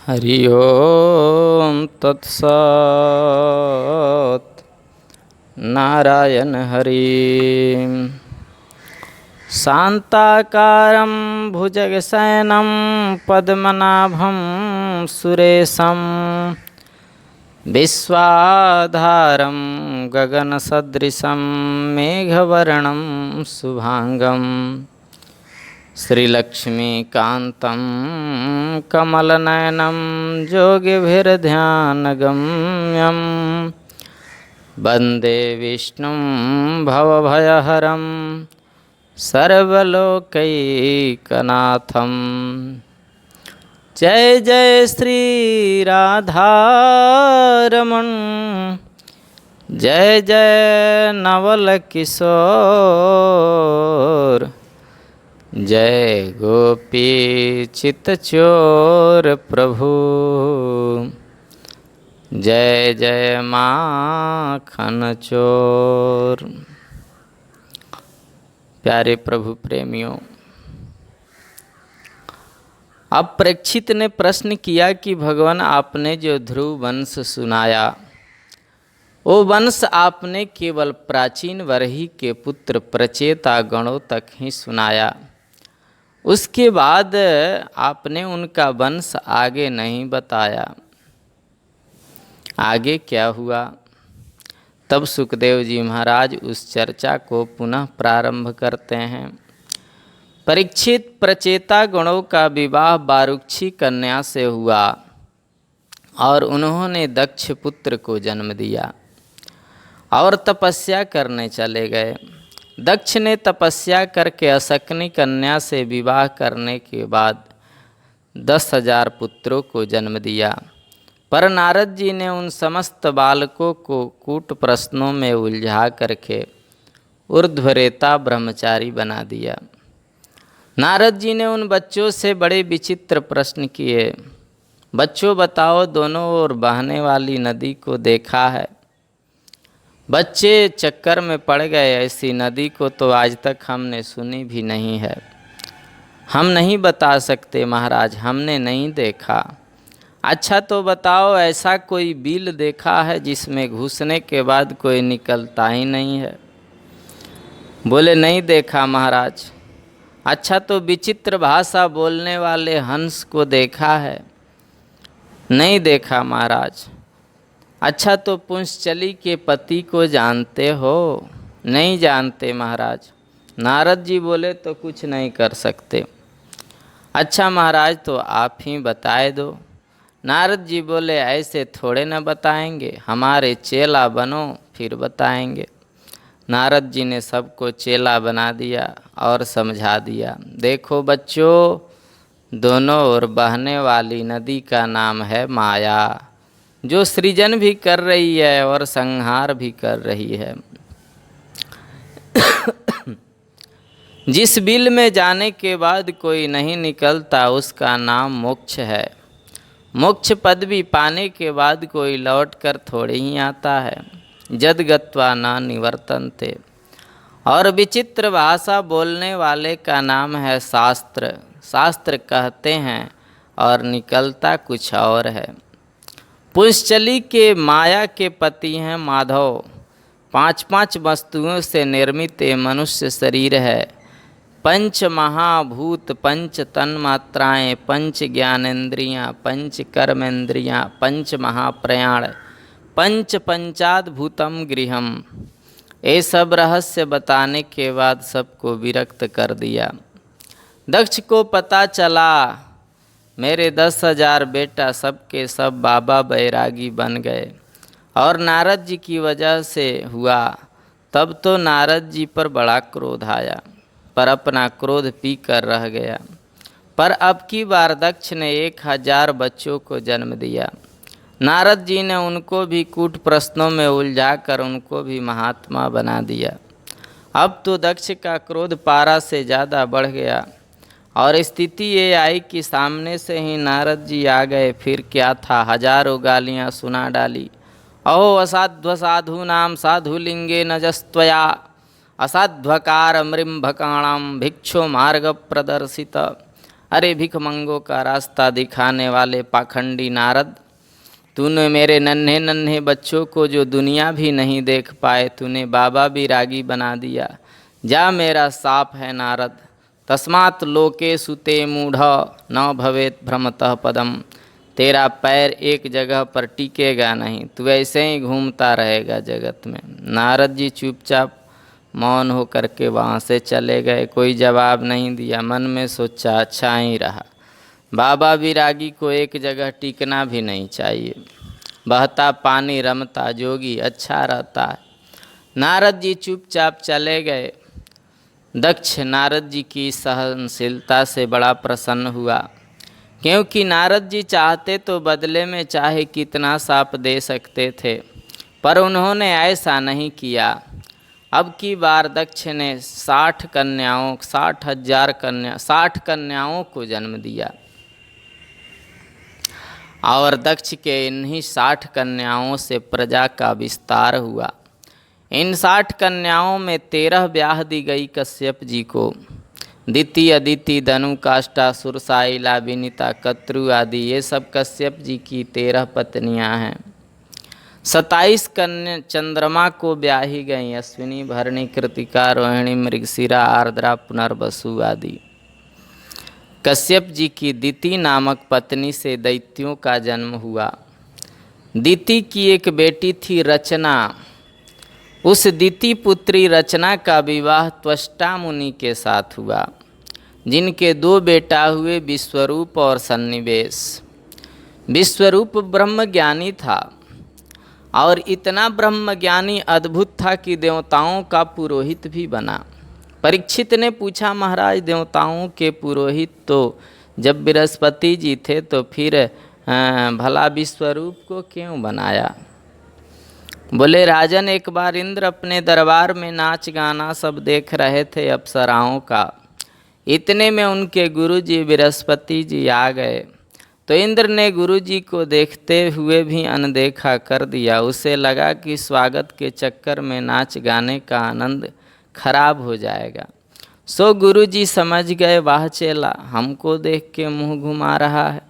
हरि ओम तत्सत्। नारायण हरि। शान्ताकारं भुजगशयनं पद्मनाभं सुरेशं विश्वाधारं गगनसदृशं मेघवर्णं शुभांगं श्रीलक्ष्मीकान्तं कमलनयनं योगिभिर्ध्यानगम्यं वन्दे विष्णुं भवभयहरं सर्वलोकैकनाथं। जय जय श्री राधारमण, जय जय नवल किशोर, जय गोपी चित्तचोर प्रभु, जय जय माखन चोर। प्यारे प्रभु प्रेमियों, अब परीक्षित ने प्रश्न किया कि भगवान आपने जो ध्रुव वंश सुनाया, वो वंश आपने केवल प्राचीन वरही के पुत्र प्रचेता गणों तक ही सुनाया, उसके बाद आपने उनका वंश आगे नहीं बताया। आगे क्या हुआ? तब सुखदेव जी महाराज उस चर्चा को पुनः प्रारंभ करते हैं। परीक्षित प्रचेता गणों का विवाह बारुक्षी कन्या से हुआ और उन्होंने दक्ष पुत्र को जन्म दिया और तपस्या करने चले गए। दक्ष ने तपस्या करके अशक्नी कन्या से विवाह करने के बाद 10,000 पुत्रों को जन्म दिया। पर नारद जी ने उन समस्त बालकों को कूट प्रश्नों में उलझा करके ऊर्ध्वरेता ब्रह्मचारी बना दिया। नारद जी ने उन बच्चों से बड़े विचित्र प्रश्न किए। बच्चों बताओ, दोनों ओर बहने वाली नदी को देखा है? बच्चे चक्कर में पड़ गए। ऐसी नदी को तो आज तक हमने सुनी भी नहीं है। हम नहीं बता सकते महाराज, हमने नहीं देखा। अच्छा तो बताओ, ऐसा कोई बिल देखा है जिसमें घुसने के बाद कोई निकलता ही नहीं है? बोले नहीं देखा महाराज। अच्छा तो विचित्र भाषा बोलने वाले हंस को देखा है? नहीं देखा महाराज। अच्छा तो पुंसचली के पति को जानते हो? नहीं जानते महाराज। नारद जी बोले तो कुछ नहीं कर सकते। अच्छा महाराज तो आप ही बताए दो। नारद जी बोले ऐसे थोड़े न बताएंगे, हमारे चेला बनो फिर बताएंगे। नारद जी ने सबको चेला बना दिया और समझा दिया। देखो बच्चों, दोनों ओर बहने वाली नदी का नाम है माया, जो सृजन भी कर रही है और संहार भी कर रही है। जिस बिल में जाने के बाद कोई नहीं निकलता, उसका नाम मोक्ष है। मोक्ष पदवी पाने के बाद कोई लौट कर थोड़े ही आता है। जद गत्वा न निवर्तन्ते। और विचित्र भाषा बोलने वाले का नाम है शास्त्र। शास्त्र कहते हैं और निकलता कुछ और है। पुंसचली के माया के पति हैं माधव। 5-5 वस्तुओं से निर्मित ये मनुष्य शरीर है। 5 महाभूत, 5 तन्मात्राएँ, 5 ज्ञानेन्द्रियाँ, 5 कर्मेंद्रियाँ, 5 महाप्रयाण, 5 पंचाद्भुतम गृहम। ये सब रहस्य बताने के बाद सबको विरक्त कर दिया। दक्ष को पता चला मेरे 10,000 बेटा सबके सब बाबा बैरागी बन गए और नारद जी की वजह से हुआ। तब तो नारद जी पर बड़ा क्रोध आया, पर अपना क्रोध पी कर रह गया। पर अब की बार दक्ष ने 1,000 बच्चों को जन्म दिया। नारद जी ने उनको भी कूट प्रश्नों में उलझा कर उनको भी महात्मा बना दिया। अब तो दक्ष का क्रोध पारा से ज़्यादा बढ़ गया और स्थिति ये आई कि सामने से ही नारद जी आ गए। फिर क्या था, हजारों गालियाँ सुना डाली। अहो असाध्व साधु नाम साधुलिंगे नजस्त्वया असाध्वकार मृम्भकाणाम भिक्षो मार्ग प्रदर्शित। अरे भिखमंगों का रास्ता दिखाने वाले पाखंडी नारद, तूने मेरे नन्हे नन्हे बच्चों को जो दुनिया भी नहीं देख पाए, तूने बाबा बिरागी बना दिया। जा मेरा साप है नारद, तस्मात् लोके सुते मूढ़ न भवेत भ्रमतः पदम। तेरा पैर एक जगह पर टिकेगा नहीं, तू ऐसे ही घूमता रहेगा जगत में। नारद जी चुपचाप मौन होकर के वहाँ से चले गए, कोई जवाब नहीं दिया। मन में सोचा अच्छा ही रहा, बाबा बिरागी को एक जगह टिकना भी नहीं चाहिए। बहता पानी रमता जोगी अच्छा रहता है। नारद जी चुपचाप चले गए। दक्ष नारद जी की सहनशीलता से बड़ा प्रसन्न हुआ, क्योंकि नारद जी चाहते तो बदले में चाहे कितना साप दे सकते थे, पर उन्होंने ऐसा नहीं किया। अब की बार दक्ष ने 60 कन्याओं को जन्म दिया, और दक्ष के इन्हीं 60 कन्याओं से प्रजा का विस्तार हुआ। इन 60 कन्याओं में 13 ब्याह दी गई कश्यप जी को। दिति, अदिति, धनु, काष्ठा, सुरसाइला, विनीता, कत्रु आदि ये सब कश्यप जी की 13 पत्नियां हैं। 27 कन्या चंद्रमा को ब्याही गई, अश्विनी, भरणी, कृतिका, रोहिणी, मृगशिरा, आर्द्रा, पुनर्वसु आदि। कश्यप जी की दिति नामक पत्नी से दैत्यों का जन्म हुआ। दिति की एक बेटी थी रचना। उस दिति पुत्री रचना का विवाह त्वष्टा मुनि के साथ हुआ, जिनके 2 बेटा हुए, विश्वरूप और सन्निवेश। विश्वरूप ब्रह्मज्ञानी था, और इतना ब्रह्मज्ञानी अद्भुत था कि देवताओं का पुरोहित भी बना। परीक्षित ने पूछा, महाराज देवताओं के पुरोहित तो जब बृहस्पति जी थे, तो फिर भला विश्वरूप को क्यों बनाया? बोले, राजन एक बार इंद्र अपने दरबार में नाच गाना सब देख रहे थे अप्सराओं का। इतने में उनके गुरुजी बृहस्पति जी आ गए, तो इंद्र ने गुरुजी को देखते हुए भी अनदेखा कर दिया। उसे लगा कि स्वागत के चक्कर में नाच गाने का आनंद खराब हो जाएगा। सो गुरुजी समझ गए, वाह चेला हमको देख के मुंह घुमा रहा है।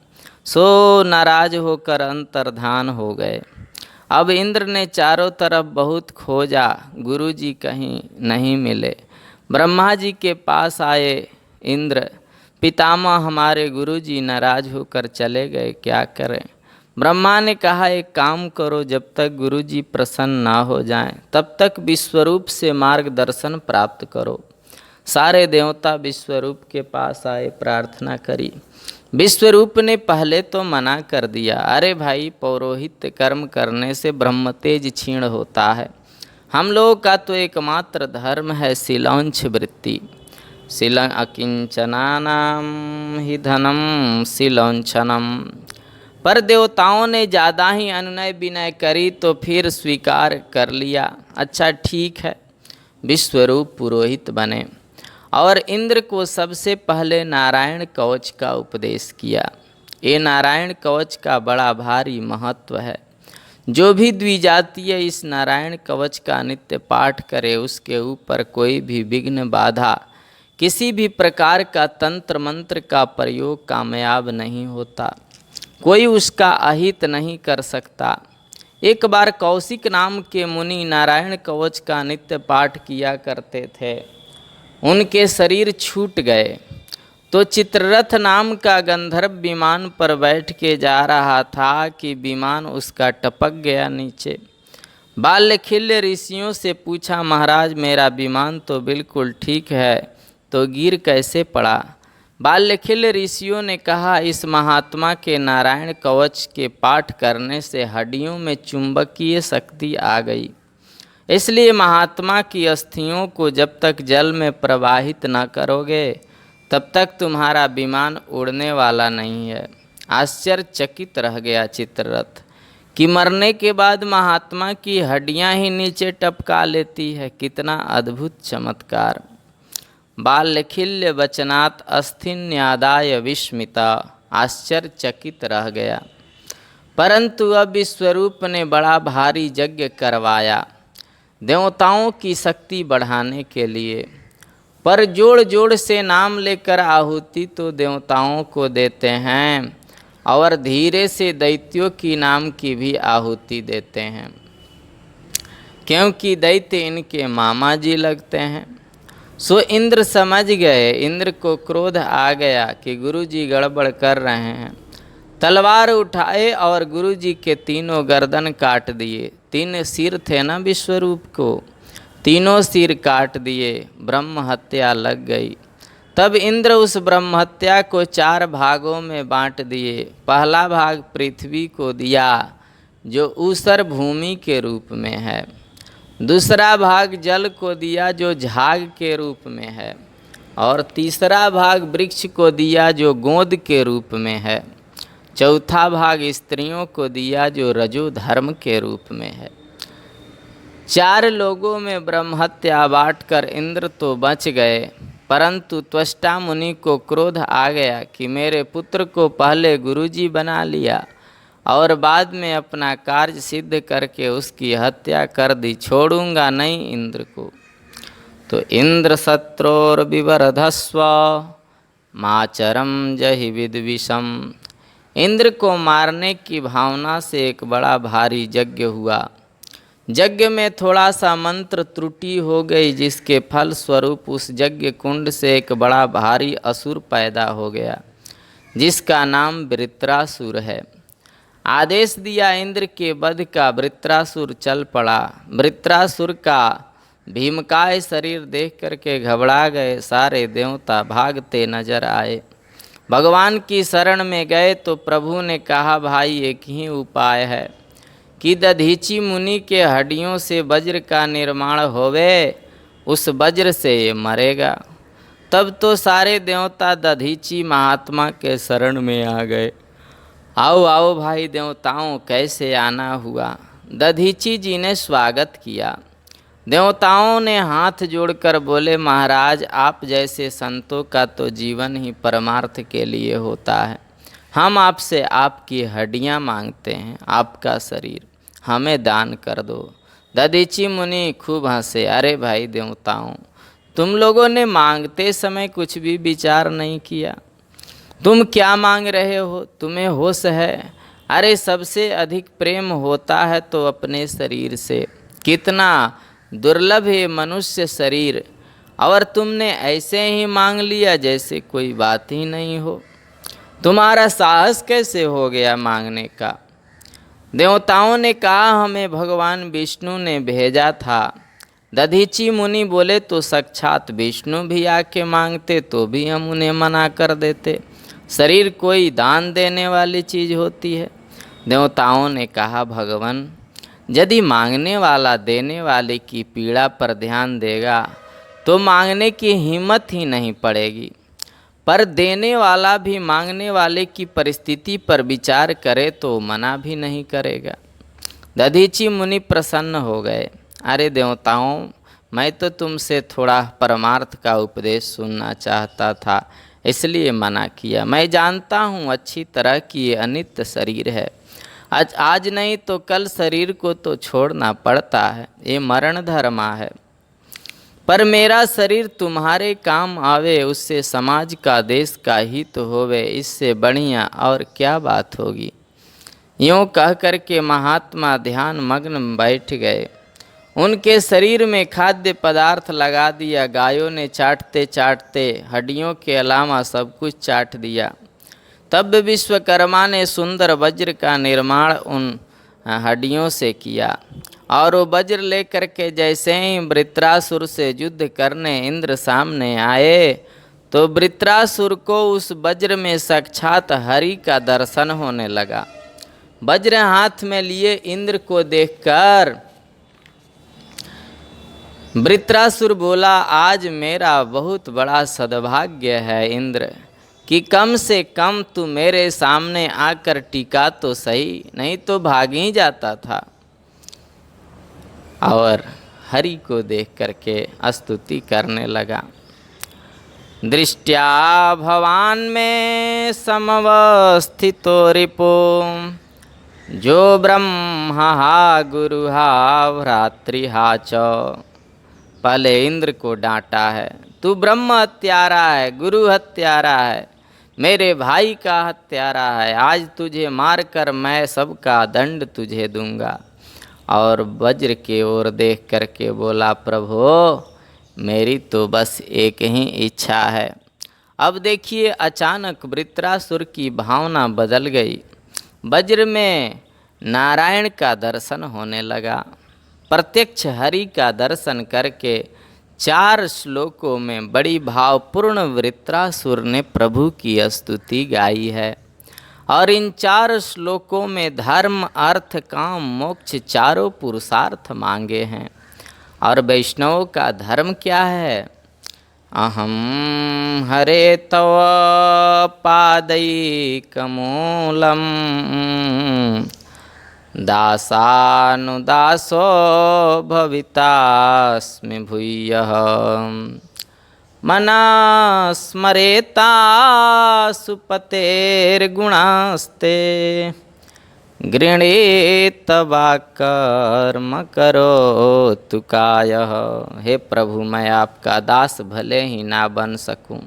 सो नाराज होकर अंतर्धान हो गए। अब इंद्र ने चारों तरफ बहुत खोजा, गुरुजी कहीं नहीं मिले। ब्रह्मा जी के पास आए इंद्र, पितामह हमारे गुरुजी नाराज होकर चले गए, क्या करें? ब्रह्मा ने कहा, एक काम करो, जब तक गुरुजी प्रसन्न ना हो जाएं, तब तक विश्वरूप से मार्गदर्शन प्राप्त करो। सारे देवता विश्वरूप के पास आए, प्रार्थना करी। विश्वरूप ने पहले तो मना कर दिया, अरे भाई पौरोहित्य कर्म करने से ब्रह्म तेज क्षीण होता है। हम लोगों का तो एकमात्र धर्म है शिलौंछ वृत्ति। शिलं अकिंचनानाम ही धनम शिलौंछनम। पर देवताओं ने ज़्यादा ही अनुनय विनय करी, तो फिर स्वीकार कर लिया। अच्छा ठीक है, विश्वरूप पुरोहित बने, और इंद्र को सबसे पहले नारायण कवच का उपदेश किया। ये नारायण कवच का बड़ा भारी महत्व है। जो भी द्विजातीय इस नारायण कवच का नित्य पाठ करे, उसके ऊपर कोई भी विघ्न बाधा, किसी भी प्रकार का तंत्र मंत्र का प्रयोग कामयाब नहीं होता, कोई उसका अहित नहीं कर सकता। एक बार कौशिक नाम के मुनि नारायण कवच का नित्य पाठ किया करते थे। उनके शरीर छूट गए, तो चित्ररथ नाम का गंधर्व विमान पर बैठ के जा रहा था कि विमान उसका टपक गया नीचे। बाल्यखिल्य ऋषियों से पूछा, महाराज मेरा विमान तो बिल्कुल ठीक है, तो गिर कैसे पड़ा? बाल्यखिल्य ऋषियों ने कहा, इस महात्मा के नारायण कवच के पाठ करने से हड्डियों में चुंबकीय शक्ति आ गई, इसलिए महात्मा की अस्थियों को जब तक जल में प्रवाहित न करोगे, तब तक तुम्हारा विमान उड़ने वाला नहीं है। आश्चर्यचकित रह गया चित्ररथ कि मरने के बाद महात्मा की हड्डियां ही नीचे टपका लेती है, कितना अद्भुत चमत्कार। बाल्यखिल्य वचनात् अस्थिन्यादाय विस्मिता, आश्चर्यचकित रह गया। परंतु अब विश्वरूप ने बड़ा भारी यज्ञ करवाया देवताओं की शक्ति बढ़ाने के लिए। पर जोड़ जोड़ से नाम लेकर आहुति तो देवताओं को देते हैं, और धीरे से दैत्यों की नाम की भी आहुति देते हैं, क्योंकि दैत्य इनके मामा जी लगते हैं। सो इंद्र समझ गए, इंद्र को क्रोध आ गया कि गुरु जी गड़बड़ कर रहे हैं। तलवार उठाए और गुरु जी के तीनों गर्दन काट दिए। 3 सिर थे ना विश्वरूप को, तीनों सिर काट दिए, ब्रह्म हत्या लग गई। तब इंद्र उस ब्रह्म हत्या को 4 भागों में बांट दिए। पहला भाग पृथ्वी को दिया, जो ऊसर भूमि के रूप में है। दूसरा भाग जल को दिया, जो झाग के रूप में है। और तीसरा भाग वृक्ष को दिया, जो गोंद के रूप में है। चौथा भाग स्त्रियों को दिया, जो रजो धर्म के रूप में है। 4 लोगों में ब्रह्महत्या बांटकर इंद्र तो बच गए, परंतु त्वष्टा मुनि को क्रोध आ गया कि मेरे पुत्र को पहले गुरुजी बना लिया और बाद में अपना कार्य सिद्ध करके उसकी हत्या कर दी, छोड़ूंगा नहीं इंद्र को। तो इंद्र शत्रोर विवर्धस्व माचरम जहि विद्विषम। इंद्र को मारने की भावना से एक बड़ा भारी यज्ञ हुआ। यज्ञ में थोड़ा सा मंत्र त्रुटि हो गई, जिसके फल स्वरूप उस यज्ञ कुंड से एक बड़ा भारी असुर पैदा हो गया, जिसका नाम वृत्रासुर है। आदेश दिया इंद्र के वध का, वृत्रासुर चल पड़ा। वृत्रासुर का भीमकाय शरीर देख करके घबरा गए, सारे देवता भागते नजर आए। भगवान की शरण में गए तो प्रभु ने कहा, भाई एक ही उपाय है कि दधीची मुनि के हड्डियों से वज्र का निर्माण होवे, उस वज्र से ये मरेगा। तब तो सारे देवता दधीची महात्मा के शरण में आ गए। आओ आओ भाई देवताओं, कैसे आना हुआ। दधीची जी ने स्वागत किया। देवताओं ने हाथ जोड़कर बोले, महाराज आप जैसे संतों का तो जीवन ही परमार्थ के लिए होता है। हम आपसे आपकी हड्डियां मांगते हैं, आपका शरीर हमें दान कर दो। दधीची मुनि खूब हंसे। अरे भाई देवताओं, तुम लोगों ने मांगते समय कुछ भी विचार नहीं किया। तुम क्या मांग रहे हो, तुम्हें होश है? अरे सबसे अधिक प्रेम होता है तो अपने शरीर से। कितना दुर्लभ है मनुष्य शरीर, और तुमने ऐसे ही मांग लिया जैसे कोई बात ही नहीं हो। तुम्हारा साहस कैसे हो गया मांगने का? देवताओं ने कहा, हमें भगवान विष्णु ने भेजा था। दधीची मुनि बोले, तो साक्षात विष्णु भी आके मांगते तो भी हम उन्हें मना कर देते। शरीर कोई दान देने वाली चीज़ होती है। देवताओं ने कहा, भगवान यदि मांगने वाला देने वाले की पीड़ा पर ध्यान देगा तो मांगने की हिम्मत ही नहीं पड़ेगी, पर देने वाला भी मांगने वाले की परिस्थिति पर विचार करे तो मना भी नहीं करेगा। दधीची मुनि प्रसन्न हो गए। अरे देवताओं, मैं तो तुमसे थोड़ा परमार्थ का उपदेश सुनना चाहता था, इसलिए मना किया। मैं जानता हूँ अच्छी तरह कि ये अनित्य शरीर है, आज नहीं तो कल शरीर को तो छोड़ना पड़ता है, ये मरण धर्मा है। पर मेरा शरीर तुम्हारे काम आवे, उससे समाज का देश का हित होवे, इससे बढ़िया और क्या बात होगी। यूँ कह कर के महात्मा ध्यान मग्न बैठ गए। उनके शरीर में खाद्य पदार्थ लगा दिया। गायों ने चाटते चाटते हड्डियों के अलावा सब कुछ चाट दिया। तब विश्वकर्मा ने सुंदर वज्र का निर्माण उन हड्डियों से किया, और वो वज्र लेकर के जैसे ही वृत्रासुर से युद्ध करने इंद्र सामने आए, तो वृत्रासुर को उस वज्र में साक्षात हरि का दर्शन होने लगा। वज्र हाथ में लिए इंद्र को देखकर वृत्रासुर बोला, आज मेरा बहुत बड़ा सद्भाग्य है इंद्र, कि कम से कम तू मेरे सामने आकर टिका तो सही, नहीं तो भाग ही जाता था। और हरि को देख करके स्तुति करने लगा। दृष्ट्या भवान में समवस्थितो रिपो, जो ब्रह्मा गुरुहा भ्रातृहा च, पहले इंद्र को डांटा है, तू ब्रह्म हत्यारा है, गुरु हत्यारा है, मेरे भाई का हत्यारा है, आज तुझे मारकर मैं सबका दंड तुझे दूंगा। और वज्र की ओर देख करके बोला, प्रभु मेरी तो बस एक ही इच्छा है। अब देखिए अचानक वृत्रासुर की भावना बदल गई। वज्र में नारायण का दर्शन होने लगा। प्रत्यक्ष हरि का दर्शन करके 4 श्लोकों में बड़ी भावपूर्ण वृत्रासुर ने प्रभु की स्तुति गाई है। और इन 4 श्लोकों में धर्म अर्थ काम मोक्ष चारों पुरुषार्थ मांगे हैं। और वैष्णवों का धर्म क्या है? अहम हरे तव पादैकमूलम दासानुदासो भवितास्मि भूयः मना स्मरेता सुपतेर्गुणास्ते गृणीत वा कर्म करोतु कायः। हे प्रभु, मैं आपका दास भले ही ना बन सकूं,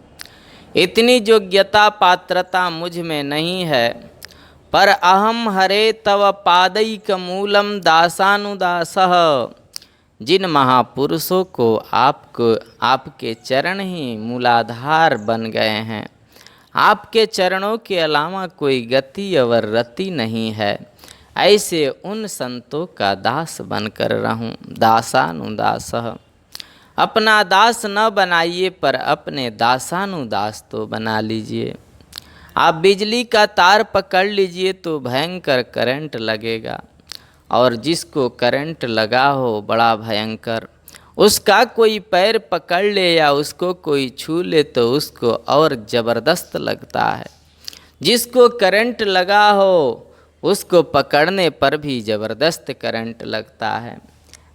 इतनी योग्यता पात्रता मुझ में नहीं है, पर अहम हरे तव पादैक मूलम दासानुदासः। जिन महापुरुषों को आपके चरण ही मूलाधार बन गए हैं, आपके चरणों के अलावा कोई गति और रति नहीं है, ऐसे उन संतों का दास बनकर रहूं। दासानुदासः, अपना दास न बनाइए पर अपने दासानुदास तो बना लीजिए। आप बिजली का तार पकड़ लीजिए तो भयंकर करंट लगेगा, और जिसको करंट लगा हो बड़ा भयंकर, उसका कोई पैर पकड़ ले या उसको कोई छू ले तो उसको और ज़बरदस्त लगता है। जिसको करंट लगा हो उसको पकड़ने पर भी ज़बरदस्त करंट लगता है।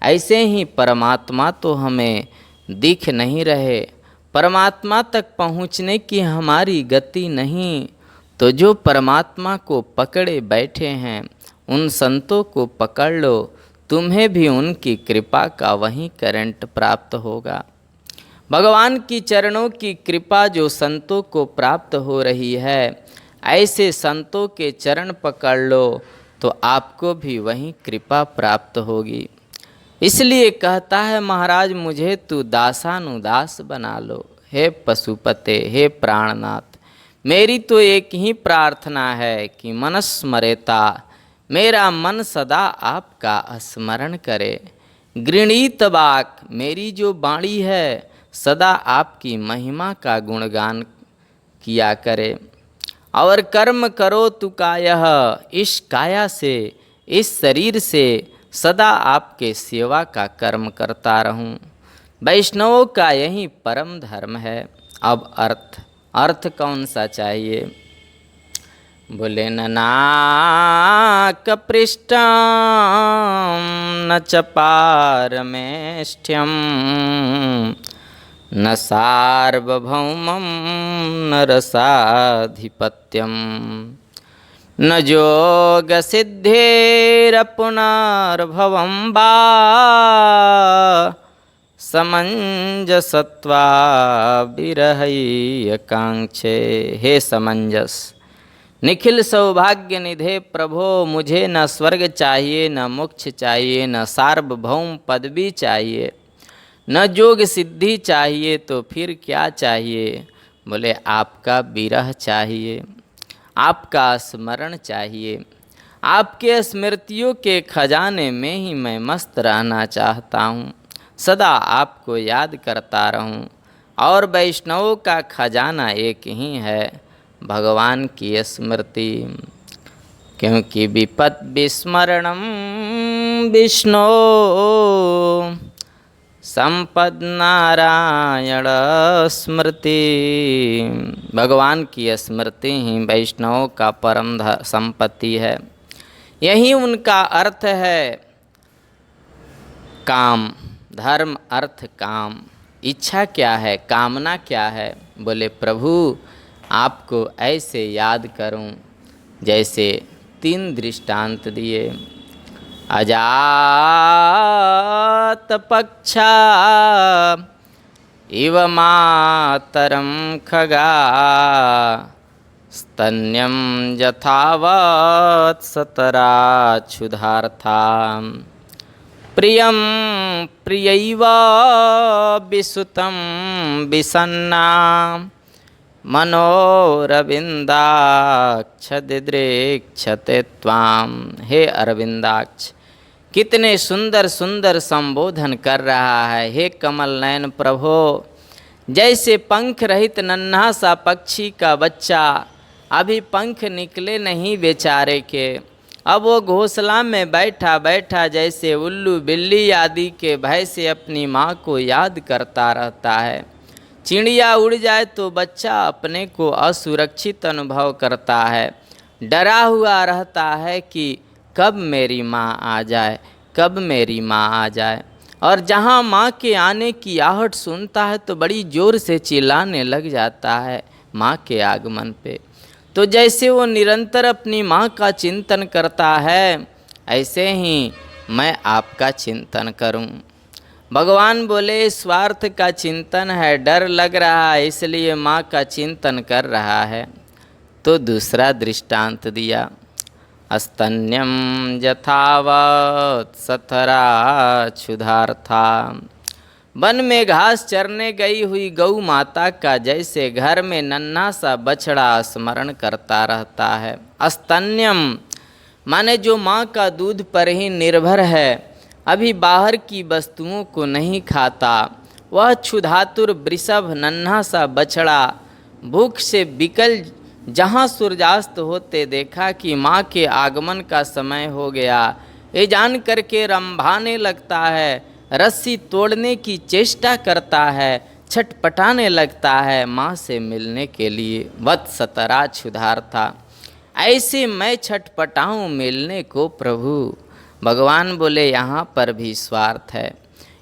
ऐसे ही परमात्मा तो हमें दिख नहीं रहे, परमात्मा तक पहुँचने की हमारी गति नहीं, तो जो परमात्मा को पकड़े बैठे हैं उन संतों को पकड़ लो, तुम्हें भी उनकी कृपा का वही करंट प्राप्त होगा। भगवान की चरणों की कृपा जो संतों को प्राप्त हो रही है, ऐसे संतों के चरण पकड़ लो तो आपको भी वही कृपा प्राप्त होगी। इसलिए कहता है महाराज, मुझे तू दासानुदास बना लो। हे पशुपते, हे प्राणनाथ, मेरी तो एक ही प्रार्थना है कि मनस्मरेता, मेरा मन सदा आपका स्मरण करे। गृणीत वाक, मेरी जो वाणी है सदा आपकी महिमा का गुणगान किया करे। और कर्म करो तु कायः, इस काया से, इस शरीर से सदा आपके सेवा का कर्म करता रहूं। वैष्णवों का यही परम धर्म है। अब अर्थ कौन सा चाहिए? बोले न नाक पृष्ठम न च पारमेष्ठ्यम न सार्वभौमं न रसाधिपत्यम न जोग सिद्धिरपुनर्भवं वा समंजसत्वा विरहय कांक्षे। हे समंजस, निखिल सौभाग्य निधे प्रभो, मुझे न स्वर्ग चाहिए, न मोक्ष चाहिए, न सार्वभौम पदवी चाहिए, न जोग सिद्धि चाहिए, तो फिर क्या चाहिए? बोले आपका विरह चाहिए, आपका स्मरण चाहिए। आपके स्मृतियों के खजाने में ही मैं मस्त रहना चाहता हूँ, सदा आपको याद करता रहूँ। और वैष्णवों का खजाना एक ही है, भगवान की स्मृति। क्योंकि विपद विस्मरणम विष्णु संपद नारायण स्मृति। भगवान की स्मृति ही वैष्णवों का परम संपत्ति है। यही उनका अर्थ है काम, धर्म अर्थ काम। इच्छा क्या है, कामना क्या है? बोले प्रभु आपको ऐसे याद करूं, जैसे 3 दृष्टांत दिए। अजात पक्षा इव मातरं खगा स्तन्यं यथावत् सतराच्छुधार्था प्रियं प्रियैव विसुतं विसन्ना मनोरविंदाक्ष दिदृक्षते त्वाम। हे अरविंदाक्ष, कितने सुंदर सुंदर संबोधन कर रहा है। हे कमल नयन प्रभो, जैसे पंख रहित नन्हा सा पक्षी का बच्चा, अभी पंख निकले नहीं बेचारे के, अब वो घोंसला में बैठा बैठा जैसे उल्लू बिल्ली आदि के भय से अपनी माँ को याद करता रहता है। चिड़िया उड़ जाए तो बच्चा अपने को असुरक्षित अनुभव करता है, डरा हुआ रहता है कि कब मेरी माँ आ जाए, कब मेरी माँ आ जाए। और जहाँ माँ के आने की आहट सुनता है तो बड़ी ज़ोर से चिल्लाने लग जाता है माँ के आगमन पे। तो जैसे वो निरंतर अपनी माँ का चिंतन करता है, ऐसे ही मैं आपका चिंतन करूं। भगवान बोले स्वार्थ का चिंतन है, डर लग रहा है इसलिए माँ का चिंतन कर रहा है। तो दूसरा दृष्टांत दिया, स्तन्यम यथावत् सतराच्छुधार्था। वन में घास चरने गई हुई गौ माता का जैसे घर में नन्हा सा बछड़ा स्मरण करता रहता है। स्तन्यम माने जो माँ का दूध पर ही निर्भर है, अभी बाहर की वस्तुओं को नहीं खाता। वह क्षुधातुर वृषभ नन्हा सा बछड़ा भूख से बिकल जहाँ सूर्यास्त होते देखा कि माँ के आगमन का समय हो गया, ये जान करके रंभाने लगता है, रस्सी तोड़ने की चेष्टा करता है, छटपटाने लगता है माँ से मिलने के लिए। वत्सतराच्छुधार्था, ऐसे मैं छटपटाऊँ मिलने को प्रभु। भगवान बोले यहाँ पर भी स्वार्थ है,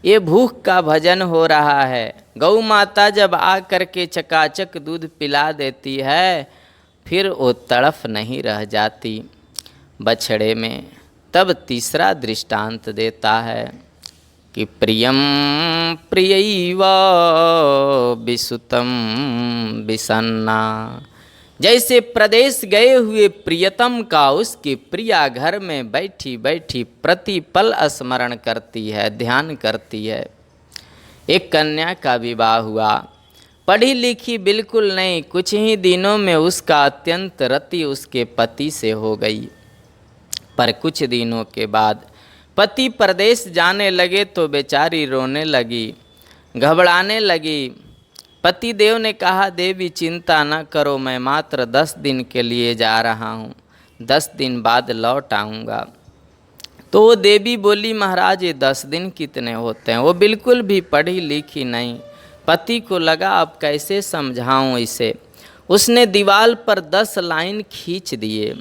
ये भूख का भजन हो रहा है। गौ माता जब आ करके चकाचक दूध पिला देती है, फिर वो तड़फ नहीं रह जाती बछड़े में। तब तीसरा दृष्टांत देता है कि प्रियम प्रियैव विसुतं विसन्ना। जैसे प्रदेश गए हुए प्रियतम का उसकी प्रिया घर में बैठी बैठी प्रतिपल स्मरण करती है, ध्यान करती है। एक कन्या का विवाह हुआ, पढ़ी लिखी बिल्कुल नहीं, कुछ ही दिनों में उसका अत्यंत रति उसके पति से हो गई। पर कुछ दिनों के बाद पति परदेश जाने लगे तो बेचारी रोने लगी, घबराने लगी। पति देव ने कहा, देवी चिंता न करो, मैं मात्र 10 दिन के लिए जा रहा हूँ, 10 दिन बाद लौट आऊँगा। तो वो देवी बोली, महाराज ये 10 दिन कितने होते हैं। वो बिल्कुल भी पढ़ी लिखी नहीं। पति को लगा अब कैसे समझाऊं इसे। उसने दीवार पर 10 लाइन खींच दिए,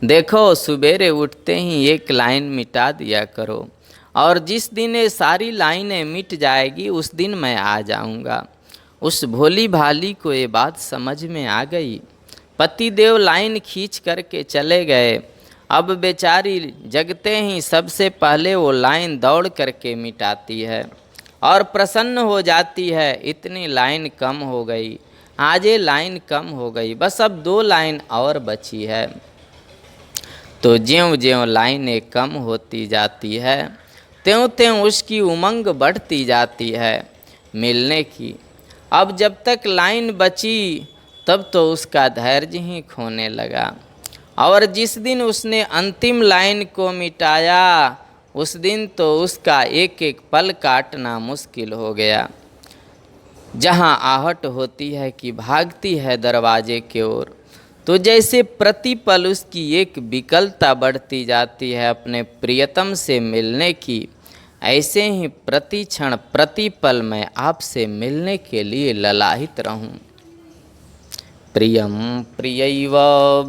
देखो सुबेरे उठते ही एक लाइन मिटा दिया करो, और जिस दिन ये सारी लाइनें मिट जाएगी उस दिन मैं आ जाऊंगा। उस भोली भाली को ये बात समझ में आ गई। पति देव लाइन खींच करके चले गए। अब बेचारी जगते ही सबसे पहले वो लाइन दौड़ करके मिटाती है और प्रसन्न हो जाती है, इतनी लाइन कम हो गई, आज ये लाइन कम हो गई, बस अब 2 लाइन और बची है। तो ज्यों ज्यों लाइनें कम होती जाती है, त्यों त्यों उसकी उमंग बढ़ती जाती है मिलने की। अब जब तक लाइन बची तब तो उसका धैर्य ही खोने लगा, और जिस दिन उसने अंतिम लाइन को मिटाया उस दिन तो उसका एक एक पल काटना मुश्किल हो गया। जहाँ आहट होती है कि भागती है दरवाजे की ओर, तो जैसे प्रतिपल उसकी एक विकलता बढ़ती जाती है अपने प्रियतम से मिलने की, ऐसे ही प्रति क्षण प्रतिपल मैं आपसे मिलने के लिए ललाहित रहूं। प्रियम प्रियैव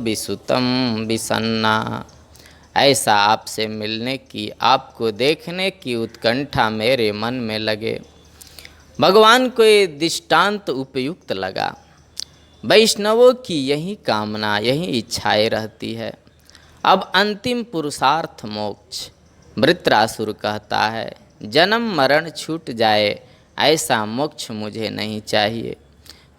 विसुतं विसन्ना, ऐसा आपसे मिलने की, आपको देखने की उत्कंठा मेरे मन में लगे। भगवान को ये दृष्टांत उपयुक्त लगा। वैष्णवों की यही कामना, यही इच्छाएं रहती है। अब अंतिम पुरुषार्थ मोक्ष। वृत्रासुर कहता है, जन्म मरण छूट जाए ऐसा मोक्ष मुझे नहीं चाहिए।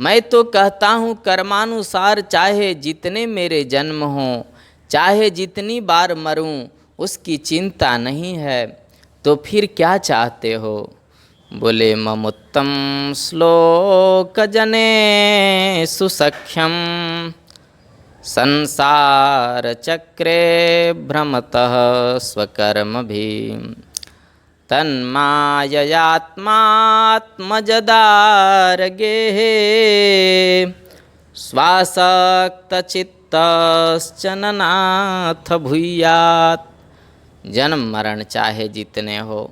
मैं तो कहता हूँ कर्मानुसार चाहे जितने मेरे जन्म हों, चाहे जितनी बार मरूं, उसकी चिंता नहीं है। तो फिर क्या चाहते हो? बोले, ममुत्तम श्लोक जने सुसख्यम संसार चक्रे भ्रमतः स्वकर्म भी तन्माययात्मात्मजदारगे स्वासक्तचित्तश्चननाथ भूयात्। जन्म मरण चाहे जितने हो,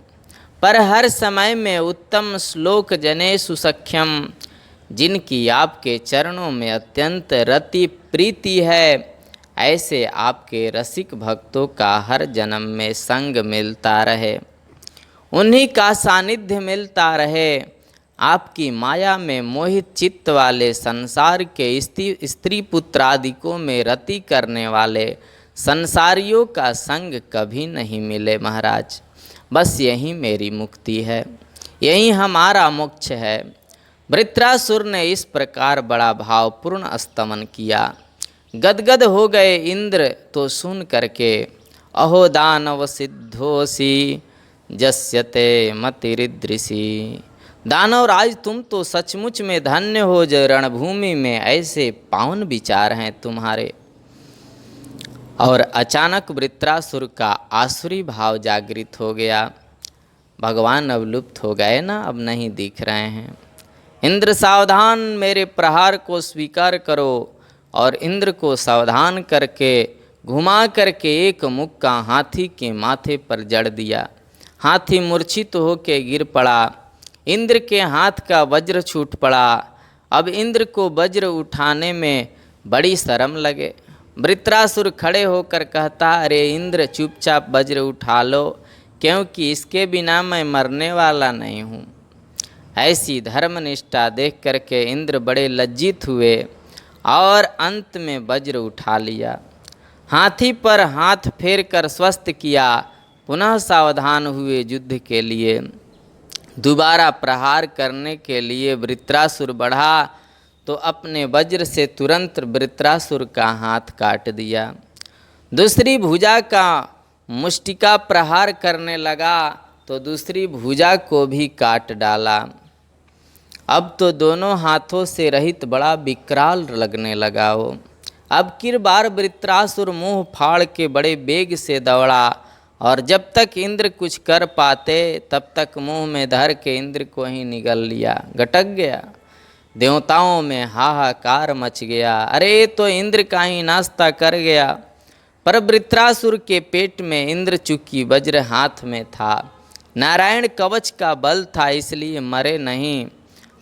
पर हर समय में उत्तम श्लोक जने सुसख्यम, जिनकी आपके चरणों में अत्यंत रति प्रीति है, ऐसे आपके रसिक भक्तों का हर जन्म में संग मिलता रहे, उन्हीं का सानिध्य मिलता रहे। आपकी माया में मोहित चित्त वाले, संसार के स्त्री पुत्रादिकों में रति करने वाले संसारियों का संग कभी नहीं मिले महाराज। बस यही मेरी मुक्ति है, यही हमारा मोक्ष है। वृत्रासुर ने इस प्रकार बड़ा भावपूर्ण स्तमन किया। गदगद हो गए इंद्र तो सुन करके। अहो दानव सिद्धोसी जस्यते मतिरिदृषि। दानव राज, तुम तो सचमुच में धन्य हो जो रणभूमि में ऐसे पावन विचार हैं तुम्हारे। और अचानक वृत्रासुर का आसुरी भाव जागृत हो गया। भगवान अब लुप्त हो गए ना, अब नहीं दिख रहे हैं। इंद्र सावधान, मेरे प्रहार को स्वीकार करो। और इंद्र को सावधान करके घुमा करके एक मुक्का हाथी के माथे पर जड़ दिया। हाथी मूर्छित होके गिर पड़ा। इंद्र के हाथ का वज्र छूट पड़ा। अब इंद्र को वज्र उठाने में बड़ी शर्म लगे। वृत्रासुर खड़े होकर कहता, अरे इंद्र, चुपचाप वज्र उठा लो, क्योंकि इसके बिना मैं मरने वाला नहीं हूँ। ऐसी धर्मनिष्ठा देख करके इंद्र बड़े लज्जित हुए और अंत में वज्र उठा लिया। हाथी पर हाथ फेर कर स्वस्थ किया। पुनः सावधान हुए युद्ध के लिए। दोबारा प्रहार करने के लिए वृत्रासुर बढ़ा तो अपने वज्र से तुरंत वृत्रासुर का हाथ काट दिया। दूसरी भुजा का मुष्टिका प्रहार करने लगा तो दूसरी भुजा को भी काट डाला। अब तो दोनों हाथों से रहित बड़ा विकराल लगने लगा वो। अब किर बार वृत्रासुर मुंह फाड़ के बड़े वेग से दौड़ा और जब तक इंद्र कुछ कर पाते तब तक मुंह में धर के इंद्र को ही निगल लिया, गटक गया। देवताओं में हाहाकार मच गया। अरे तो इंद्र का ही नाश्ता कर गया। पर वृत्रासुर के पेट में इंद्र चूंकि वज्र हाथ में था, नारायण कवच का बल था, इसलिए मरे नहीं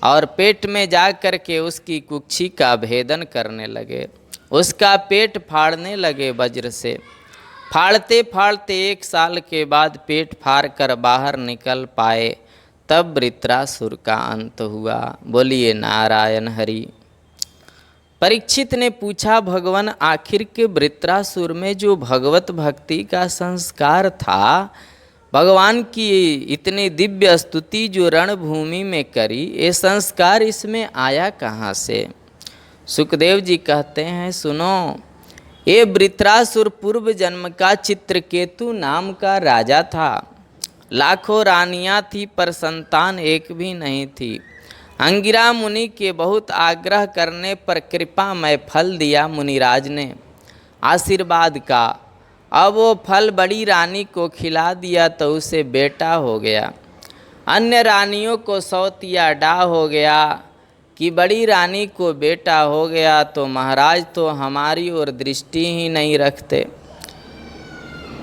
और पेट में जा कर के उसकी कुक्षी का भेदन करने लगे। उसका पेट फाड़ने लगे वज्र से। फाड़ते फाड़ते 1 साल के बाद पेट फाड़ कर बाहर निकल पाए, तब वृत्रासुर का अंत हुआ। बोलिए नारायण हरि। परीक्षित ने पूछा, भगवान आखिर के वृत्रासुर में जो भगवत भक्ति का संस्कार था, भगवान की इतनी दिव्य स्तुति जो रणभूमि में करी, ये संस्कार इसमें आया कहाँ से? सुखदेव जी कहते हैं, सुनो, ये वृत्रासुर पूर्व जन्म का चित्रकेतु नाम का राजा था। लाखों रानियां थी पर संतान एक भी नहीं थी। अंगिरा मुनि के बहुत आग्रह करने पर कृपामय फल दिया मुनिराज ने आशीर्वाद का। अब वो फल बड़ी रानी को खिला दिया तो उसे बेटा हो गया। अन्य रानियों को सौतिया डाह हो गया कि बड़ी रानी को बेटा हो गया तो महाराज तो हमारी ओर दृष्टि ही नहीं रखते।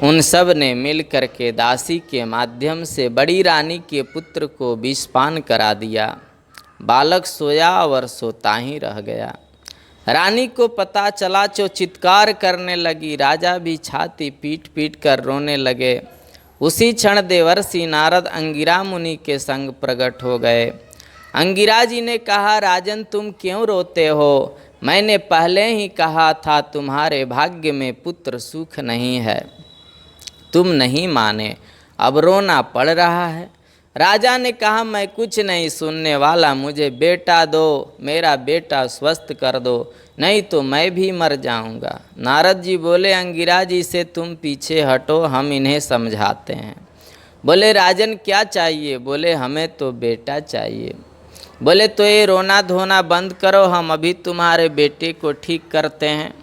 उन सब ने मिल कर के दासी के माध्यम से बड़ी रानी के पुत्र को विषपान करा दिया। बालक सोया और सोता ही रह गया। रानी को पता चला तो चित्कार करने लगी। राजा भी छाती पीट पीट कर रोने लगे। उसी क्षण देवर्षि नारद अंगिरा मुनि के संग प्रकट हो गए। अंगिरा जी ने कहा, राजन तुम क्यों रोते हो? मैंने पहले ही कहा था तुम्हारे भाग्य में पुत्र सुख नहीं है, तुम नहीं माने, अब रोना पड़ रहा है। राजा ने कहा मैं कुछ नहीं सुनने वाला, मुझे बेटा दो, मेरा बेटा स्वस्थ कर दो, नहीं तो मैं भी मर जाऊंगा। नारद जी बोले अंगिरा जी से तुम पीछे हटो, हम इन्हें समझाते हैं। बोले राजन क्या चाहिए? बोले हमें तो बेटा चाहिए। बोले तो ये रोना धोना बंद करो, हम अभी तुम्हारे बेटे को ठीक करते हैं।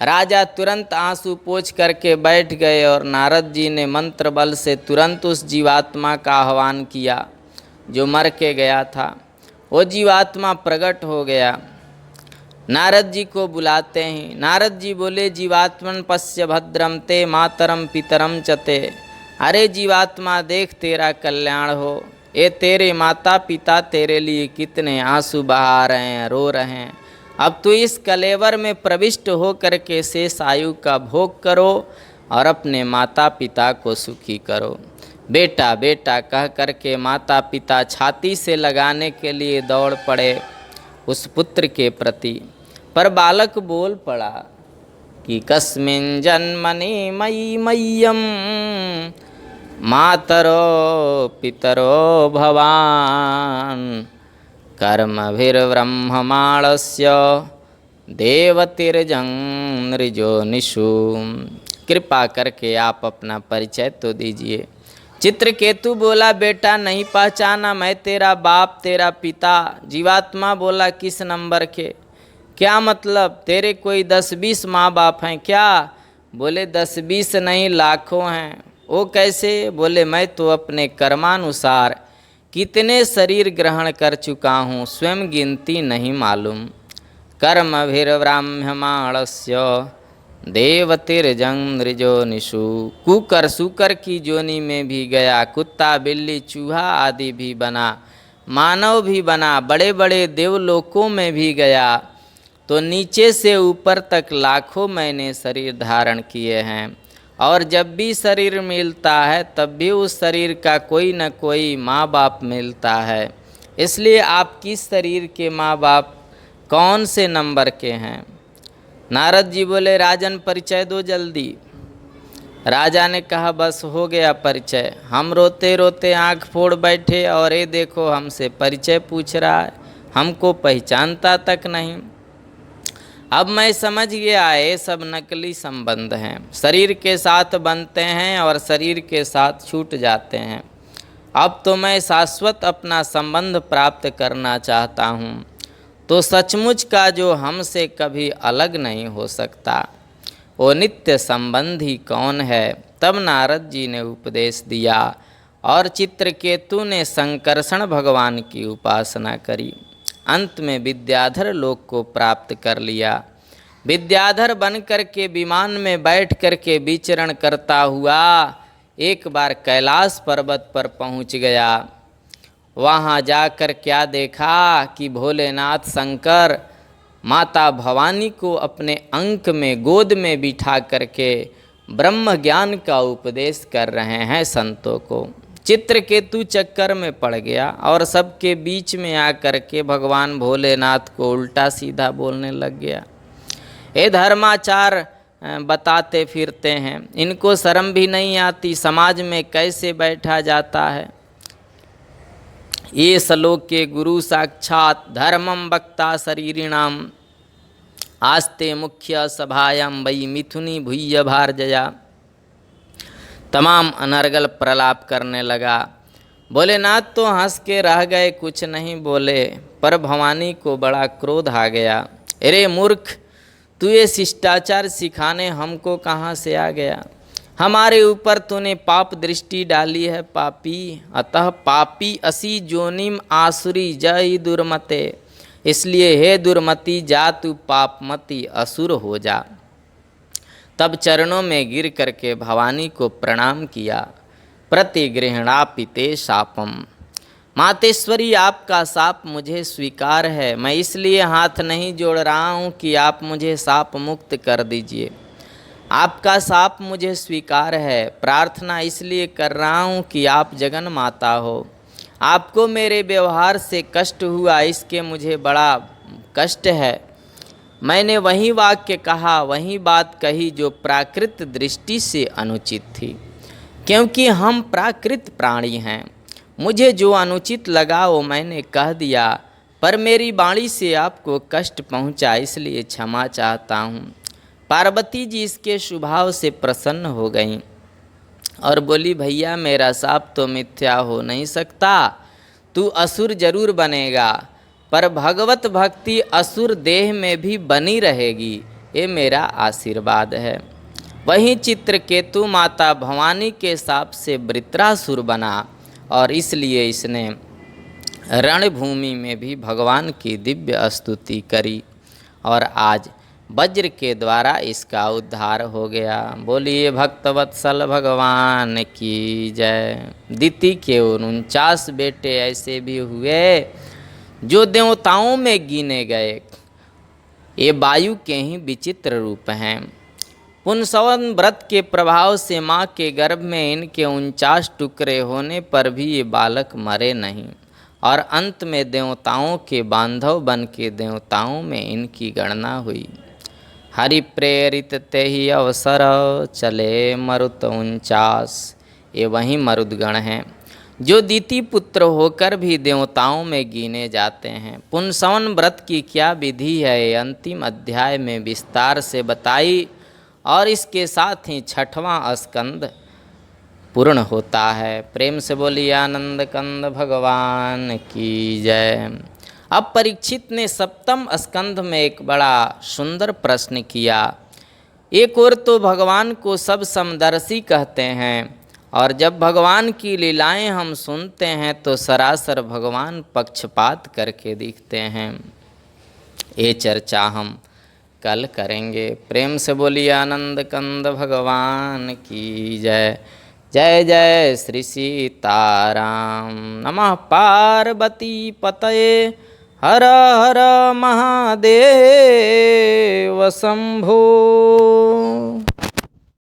राजा तुरंत आंसू पोंछ करके बैठ गए और नारद जी ने मंत्र बल से तुरंत उस जीवात्मा का आह्वान किया जो मर के गया था। वो जीवात्मा प्रकट हो गया। नारद जी को बुलाते हैं। नारद जी बोले जीवात्मन पश्य भद्रम ते मातरम पितरम चते। अरे जीवात्मा देख तेरा कल्याण हो, ये तेरे माता पिता तेरे लिए कितने आंसू बहा रहे हैं, रो रहे हैं। अब तू इस कलेवर में प्रविष्ट हो करके शेष आयु का भोग करो और अपने माता पिता को सुखी करो। बेटा बेटा कह करके माता पिता छाती से लगाने के लिए दौड़ पड़े उस पुत्र के प्रति। पर बालक बोल पड़ा कि कस्मिन् जन्मनि मयि मह्यम मातरो पितरो भवान कर्मभिर्ब्रह्ममाणस्य देवतिर्जं नृजोनिषु। कृपा करके आप अपना परिचय तो दीजिए। चित्रकेतु बोला बेटा नहीं पहचाना, मैं तेरा बाप तेरा पिता। जीवात्मा बोला किस नंबर के? क्या मतलब तेरे कोई 10-20 माँ बाप हैं क्या? बोले 10-20 नहीं लाखों हैं। वो कैसे? बोले मैं तो अपने कर्मानुसार कितने शरीर ग्रहण कर चुका हूँ, स्वयं गिनती नहीं मालूम। कर्मभिर्ब्राह्ममाणस्य देवतिर्जं नृजोनिषु। कुकर सुकर की जोनी में भी गया, कुत्ता बिल्ली चूहा आदि भी बना, मानव भी बना, बड़े बड़े देवलोकों में भी गया, तो नीचे से ऊपर तक लाखों मैंने शरीर धारण किए हैं। और जब भी शरीर मिलता है तब भी उस शरीर का कोई न कोई माँ बाप मिलता है। इसलिए आप किस शरीर के माँ बाप, कौन से नंबर के हैं? नारद जी बोले राजन परिचय दो जल्दी। राजा ने कहा बस हो गया परिचय। हम रोते रोते आंख फोड़ बैठे और ये देखो हमसे परिचय पूछ रहा है, हमको पहचानता तक नहीं। अब मैं समझ गया ये सब नकली संबंध हैं, शरीर के साथ बनते हैं और शरीर के साथ छूट जाते हैं। अब तो मैं शाश्वत अपना संबंध प्राप्त करना चाहता हूँ, तो सचमुच का जो हमसे कभी अलग नहीं हो सकता वो नित्य संबंधी कौन है? तब नारद जी ने उपदेश दिया और चित्रकेतु ने संकर्षण भगवान की उपासना करी। अंत में विद्याधर लोक को प्राप्त कर लिया। विद्याधर बन कर के विमान में बैठ कर के विचरण करता हुआ एक बार कैलाश पर्वत पर पहुंच गया। वहाँ जाकर क्या देखा कि भोलेनाथ शंकर माता भवानी को अपने अंक में गोद में बिठा करके ब्रह्म ज्ञान का उपदेश कर रहे हैं संतों को। चित्रकेतु चक्कर में पड़ गया और सबके बीच में आकर के भगवान भोलेनाथ को उल्टा सीधा बोलने लग गया। ये धर्माचार बताते फिरते हैं, इनको शर्म भी नहीं आती, समाज में कैसे बैठा जाता है। ये श्लोक के गुरु साक्षात धर्मम वक्ता शरीरिणाम आस्ते मुख्य सभायाम वही मिथुनी भूय भारजया। तमाम अनर्गल प्रलाप करने लगा। भोलेनाथ तो हंस के रह गए, कुछ नहीं बोले, पर भवानी को बड़ा क्रोध आ गया। अरे मूर्ख, तू ये शिष्टाचार सिखाने हमको कहाँ से आ गया? हमारे ऊपर तूने पाप दृष्टि डाली है पापी, अतः पापी असी जोनिम आसुरी जय दुर्मते। इसलिए हे दुर्मति जा तू पापमती असुर हो जा। तब चरणों में गिर करके भवानी को प्रणाम किया। प्रतिगृहणापिते शापम। मातेश्वरी आपका शाप मुझे स्वीकार है, मैं इसलिए हाथ नहीं जोड़ रहा हूँ कि आप मुझे शाप मुक्त कर दीजिए। आपका शाप मुझे स्वीकार है, प्रार्थना इसलिए कर रहा हूँ कि आप जगन माता हो। आपको मेरे व्यवहार से कष्ट हुआ, इसके मुझे बड़ा कष्ट है। मैंने वही वाक्य कहा, वही बात कही जो प्राकृत दृष्टि से अनुचित थी, क्योंकि हम प्राकृत प्राणी हैं। मुझे जो अनुचित लगा वो मैंने कह दिया, पर मेरी वाणी से आपको कष्ट पहुंचा, इसलिए क्षमा चाहता हूँ। पार्वती जी इसके स्वभाव से प्रसन्न हो गईं और बोली, भैया मेरा साप तो मिथ्या हो नहीं सकता, तू असुर जरूर बनेगा, पर भगवत भक्ति असुर देह में भी बनी रहेगी, ये मेरा आशीर्वाद है। वहीं चित्रकेतु माता भवानी के शाप से वृत्रासुर बना और इसलिए इसने रणभूमि में भी भगवान की दिव्य स्तुति करी और आज वज्र के द्वारा इसका उद्धार हो गया। बोलिए भक्तवत्सल भगवान की जय। दिति के 49 बेटे ऐसे भी हुए जो देवताओं में गिने गए, ये वायु के ही विचित्र रूप हैं। पुंसवन व्रत के प्रभाव से माँ के गर्भ में इनके 49 टुकड़े होने पर भी ये बालक मरे नहीं और अंत में देवताओं के बांधव बन के देवताओं में इनकी गणना हुई। हरि प्रेरित ते ही अवसर चले मरुत 49, ये वही मरुदगण हैं जो दिति पुत्र होकर भी देवताओं में गिने जाते हैं। पुंसवन व्रत की क्या विधि है, अंतिम अध्याय में विस्तार से बताई और इसके साथ ही 6वां स्कंद पूर्ण होता है। प्रेम से बोलिए आनंद कंद भगवान की जय। अब परीक्षित ने 7वें स्कंध में एक बड़ा सुंदर प्रश्न किया। एक ओर तो भगवान को सब समदर्शी कहते हैं और जब भगवान की लीलाएं हम सुनते हैं तो सरासर भगवान पक्षपात करके दिखते हैं। ये चर्चा हम कल करेंगे। प्रेम से बोलिए आनंद कंद भगवान की जय। जय जय श्री सीताराम। नमः पार्वती पतये हर हर महादेव शंभो।